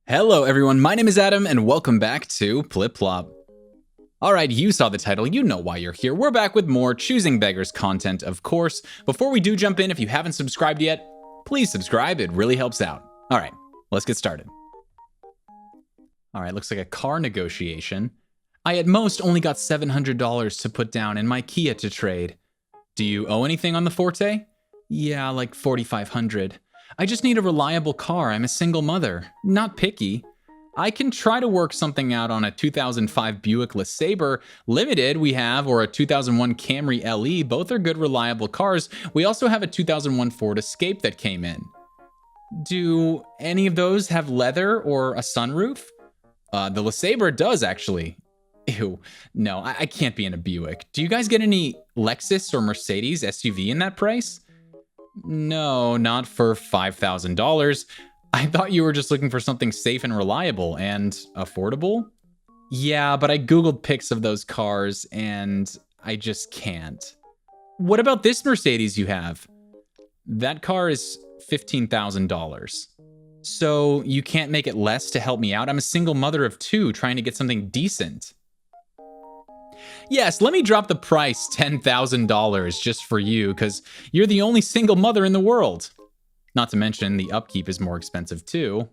Hello everyone, my name is Adam and welcome back to pliplop. Alright, you saw the title, you know why you're here. We're back with more Choosing Beggars content, of course. Before we do jump in, if you haven't subscribed yet, please subscribe, it really helps out. Alright, let's get started. Alright, looks like a car negotiation. I at most only got $700 to put down in my Kia to trade. Do you owe anything on the Forte? Yeah, like $4,500. I just need a reliable car. I'm a single mother. Not picky. I can try to work something out on a 2005 Buick LeSabre Limited we have, or a 2001 Camry LE. Both are good, reliable cars. We also have a 2001 Ford Escape that came in. Do any of those have leather or a sunroof? The LeSabre does, actually. Ew, no, I can't be in a Buick. Do you guys get any Lexus or Mercedes SUV in that price? No, not for $5,000. I thought you were just looking for something safe and reliable and affordable. Yeah, but I Googled pics of those cars and I just can't. What about this Mercedes you have? That car is $15,000. So you can't make it less to help me out? I'm a single mother of two trying to get something decent. Yes, let me drop the price $10,000 just for you, because you're the only single mother in the world. Not to mention, the upkeep is more expensive too.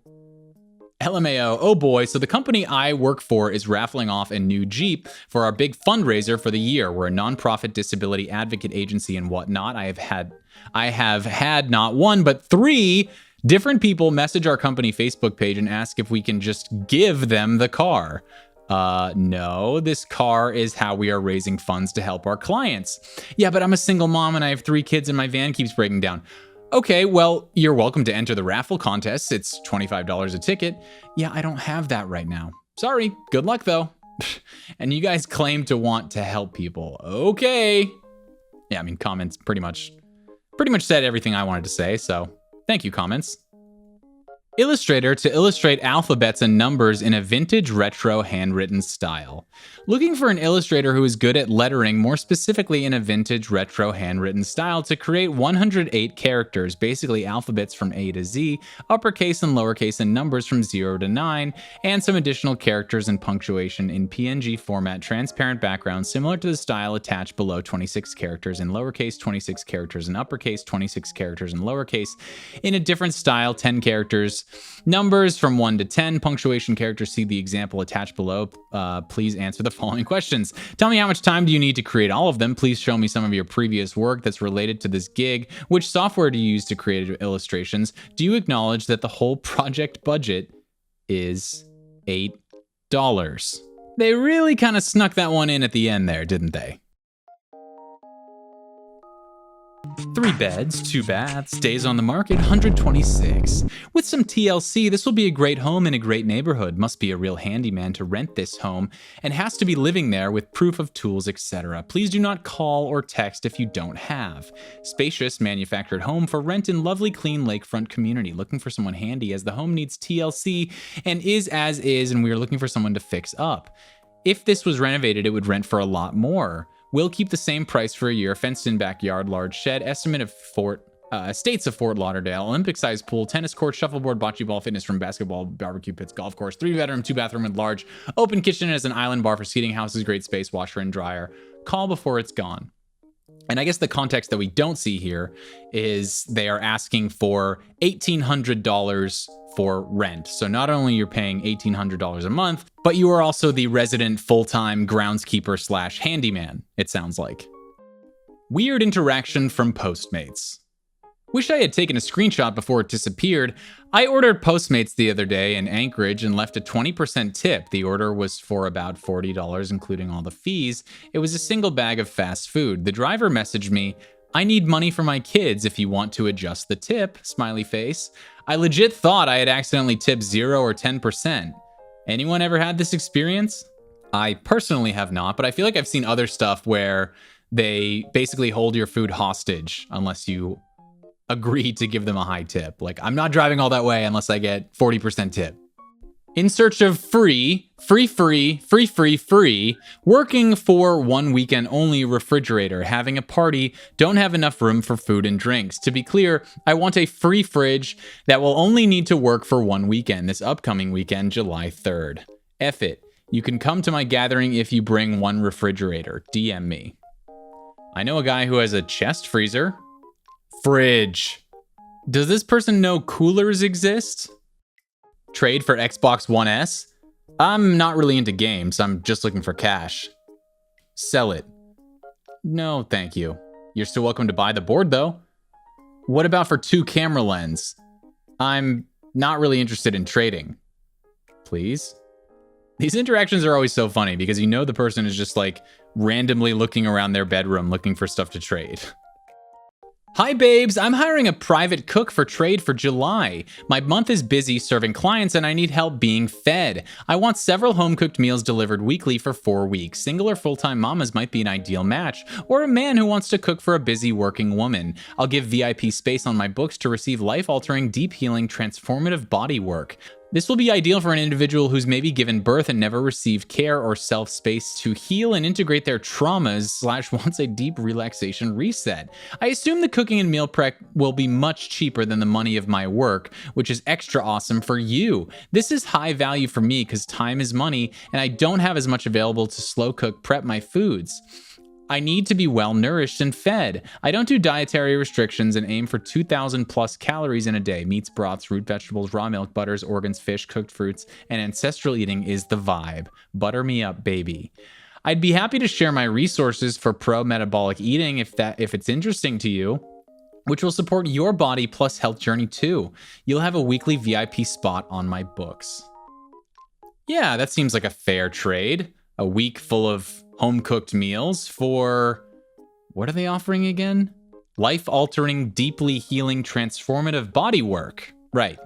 LMAO, oh boy, so the company I work for is raffling off a new Jeep for our big fundraiser for the year. We're a nonprofit disability advocate agency and whatnot. I have had not one, but three different people message our company Facebook page and ask if we can just give them the car. No, this car is how we are raising funds to help our clients. Yeah, but I'm a single mom and I have 3 kids and my van keeps breaking down. Okay, well, you're welcome to enter the raffle contest. It's $25 a ticket. Yeah, I don't have that right now. Sorry, good luck though. And you guys claim to want to help people. Okay. Yeah, I mean, comments pretty much said everything I wanted to say, so thank you, comments. Illustrator to illustrate alphabets and numbers in a vintage retro handwritten style. Looking for an illustrator who is good at lettering, more specifically in a vintage retro handwritten style, to create 108 characters, basically alphabets from A to Z, uppercase and lowercase, and numbers from 0 to 9, and some additional characters and punctuation in PNG format, transparent background, similar to the style attached below. 26 characters in lowercase, 26 characters in uppercase, 26 characters in lowercase, in a different style, 10 characters. Numbers from 1 to 10, punctuation characters. See the example attached below. Please answer the following questions. Tell me how much time do you need to create all of them? Please show me some of your previous work that's related to this gig. Which software do you use to create illustrations? Do you acknowledge that the whole project budget is $8? They really kind of snuck that one in at the end there, didn't they? 3 beds, 2 baths, days on the market, 126. With some TLC, this will be a great home in a great neighborhood. Must be a real handyman to rent this home and has to be living there with proof of tools, etc. Please do not call or text if you don't have. Spacious manufactured home for rent in lovely clean lakefront community. Looking for someone handy as the home needs TLC and is as is, and we are looking for someone to fix up. If this was renovated, it would rent for a lot more. Will keep the same price for a year. Fenced-in backyard, large shed. Estimate of estates of Fort Lauderdale. Olympic-sized pool, tennis court, shuffleboard, bocce ball, fitness room, basketball, barbecue pits, golf course. 3-bedroom, 2-bathroom with large open kitchen as an island bar for seating. Houses, great space, washer and dryer. Call before it's gone. And I guess the context that we don't see here is they are asking for $1,800 for rent. So not only you're paying $1,800 a month, but you are also the resident full-time groundskeeper / handyman, it sounds like. Weird interaction from Postmates. Wish I had taken a screenshot before it disappeared. I ordered Postmates the other day in Anchorage and left a 20% tip. The order was for about $40, including all the fees. It was a single bag of fast food. The driver messaged me, "I need money for my kids if you want to adjust the tip," smiley face. I legit thought I had accidentally tipped 0 or 10%. Anyone ever had this experience? I personally have not, but I feel like I've seen other stuff where they basically hold your food hostage unless you agree to give them a high tip. Like, I'm not driving all that way unless I get 40% tip. In search of free, working for 1 weekend only refrigerator, having a party, don't have enough room for food and drinks. To be clear, I want a free fridge that will only need to work for 1 weekend, this upcoming weekend, July 3rd. F it. You can come to my gathering if you bring 1 refrigerator. DM me. I know a guy who has a chest freezer. Fridge. Does this person know coolers exist? Trade for Xbox One S? I'm not really into games, I'm just looking for cash. Sell it. No, thank you. You're still welcome to buy the board though. What about for 2 camera lens? I'm not really interested in trading. Please? These interactions are always so funny because you know the person is just like randomly looking around their bedroom looking for stuff to trade. Hi babes, I'm hiring a private cook for trade for July. My month is busy serving clients and I need help being fed. I want several home-cooked meals delivered weekly for 4 weeks. Single or full-time mamas might be an ideal match, or a man who wants to cook for a busy working woman. I'll give VIP space on my books to receive life-altering, deep-healing, transformative body work. This will be ideal for an individual who's maybe given birth and never received care or self-space to heal and integrate their traumas / wants a deep relaxation reset. I assume the cooking and meal prep will be much cheaper than the money of my work, which is extra awesome for you. This is high value for me because time is money and I don't have as much available to slow cook prep my foods. I need to be well nourished and fed. I don't do dietary restrictions and aim for 2,000 plus calories in a day. Meats, broths, root vegetables, raw milk, butters, organs, fish, cooked fruits, and ancestral eating is the vibe. Butter me up, baby. I'd be happy to share my resources for pro-metabolic eating if it's interesting to you, which will support your body plus health journey too. You'll have a weekly VIP spot on my books. Yeah, that seems like a fair trade. A week full of home-cooked meals for... what are they offering again? Life-altering, deeply healing, transformative body work. Right.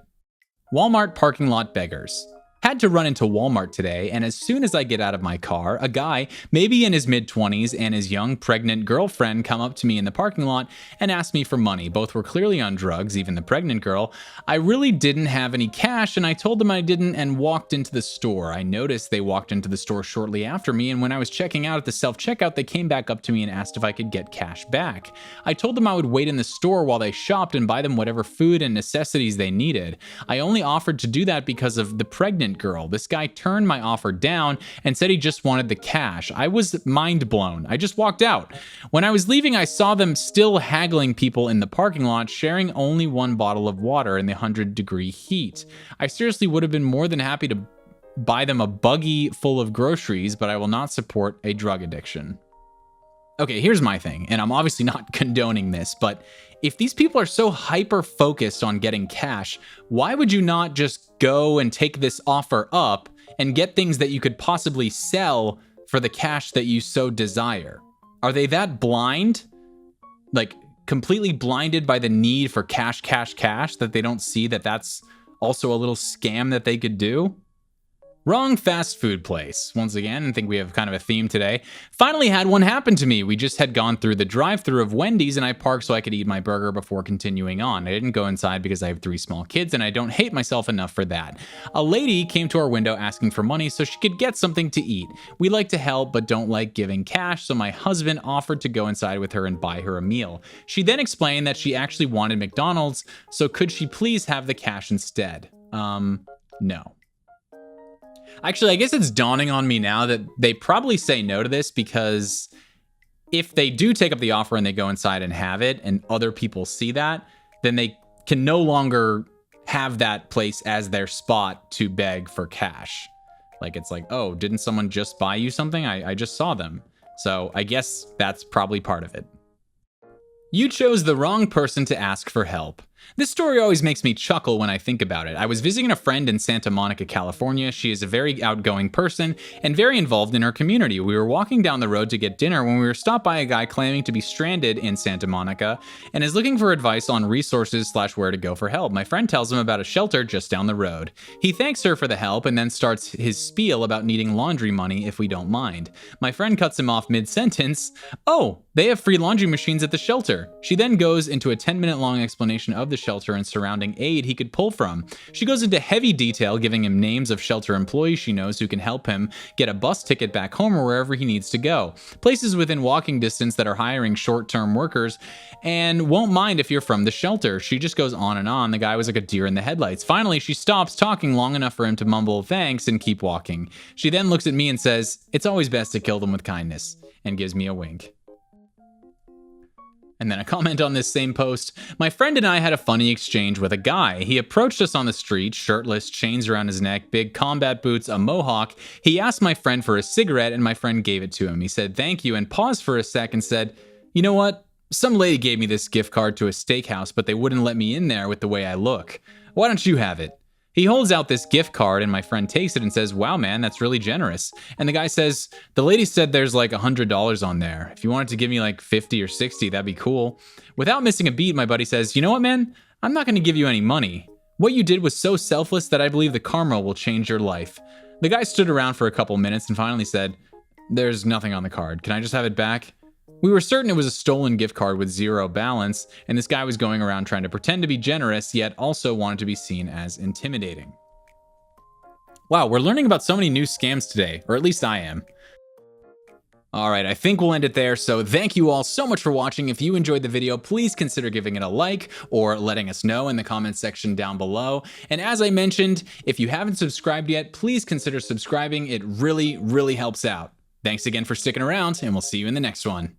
Walmart parking lot beggars. Had to run into Walmart today, and as soon as I get out of my car, a guy, maybe in his mid-20s, and his young, pregnant girlfriend come up to me in the parking lot and ask me for money. Both were clearly on drugs, even the pregnant girl. I really didn't have any cash, and I told them I didn't and walked into the store. I noticed they walked into the store shortly after me, and when I was checking out at the self-checkout, they came back up to me and asked if I could get cash back. I told them I would wait in the store while they shopped and buy them whatever food and necessities they needed. I only offered to do that because of the pregnant girl. This guy turned my offer down and said he just wanted the cash. I was mind blown. I just walked out. When I was leaving, I saw them still haggling people in the parking lot, sharing only 1 bottle of water in the 100-degree heat. I seriously would have been more than happy to buy them a buggy full of groceries, but I will not support a drug addiction. Okay, here's my thing, and I'm obviously not condoning this, but if these people are so hyper-focused on getting cash, why would you not just go and take this offer up and get things that you could possibly sell for the cash that you so desire? Are they that blind? Like, completely blinded by the need for cash, that they don't see that that's also a little scam that they could do? Wrong fast food place. Once again, I think we have kind of a theme today. Finally had one happen to me. We just had gone through the drive-thru of Wendy's and I parked so I could eat my burger before continuing on. I didn't go inside because I have 3 small kids and I don't hate myself enough for that. A lady came to our window asking for money so she could get something to eat. We like to help but don't like giving cash, so my husband offered to go inside with her and buy her a meal. She then explained that she actually wanted McDonald's, so could she please have the cash instead? No. Actually, I guess it's dawning on me now that they probably say no to this because if they do take up the offer and they go inside and have it and other people see that, then they can no longer have that place as their spot to beg for cash. Like, it's like, oh, didn't someone just buy you something? I just saw them. So I guess that's probably part of it. You chose the wrong person to ask for help. This story always makes me chuckle when I think about it. I was visiting a friend in Santa Monica, California. She is a very outgoing person and very involved in her community. We were walking down the road to get dinner when we were stopped by a guy claiming to be stranded in Santa Monica and is looking for advice on resources / where to go for help. My friend tells him about a shelter just down the road. He thanks her for the help and then starts his spiel about needing laundry money if we don't mind. My friend cuts him off mid-sentence. Oh, they have free laundry machines at the shelter. She then goes into a 10-minute long explanation of the the shelter and surrounding aid he could pull from. She goes into heavy detail, giving him names of shelter employees she knows who can help him get a bus ticket back home or wherever he needs to go. Places within walking distance that are hiring short-term workers and won't mind if you're from the shelter. She just goes on and on. The guy was like a deer in the headlights. Finally, she stops talking long enough for him to mumble thanks and keep walking. She then looks at me and says, "It's always best to kill them with kindness," and gives me a wink. And then a comment on this same post. My friend and I had a funny exchange with a guy. He approached us on the street, shirtless, chains around his neck, big combat boots, a mohawk. He asked my friend for a cigarette and my friend gave it to him. He said thank you and paused for a sec and said, "You know what? Some lady gave me this gift card to a steakhouse, but they wouldn't let me in there with the way I look. Why don't you have it?" He holds out this gift card and my friend takes it and says, "Wow, man, that's really generous." And the guy says, "The lady said there's like $100 on there. If you wanted to give me like 50 or 60, that'd be cool." Without missing a beat, my buddy says, "You know what, man? I'm not going to give you any money. What you did was so selfless that I believe the karma will change your life." The guy stood around for a couple minutes and finally said, "There's nothing on the card. Can I just have it back?" We were certain it was a stolen gift card with zero balance, and this guy was going around trying to pretend to be generous, yet also wanted to be seen as intimidating. Wow, we're learning about so many new scams today, or at least I am. Alright, I think we'll end it there, so thank you all so much for watching. If you enjoyed the video, please consider giving it a like or letting us know in the comments section down below. And as I mentioned, if you haven't subscribed yet, please consider subscribing. It really, really helps out. Thanks again for sticking around, and we'll see you in the next one.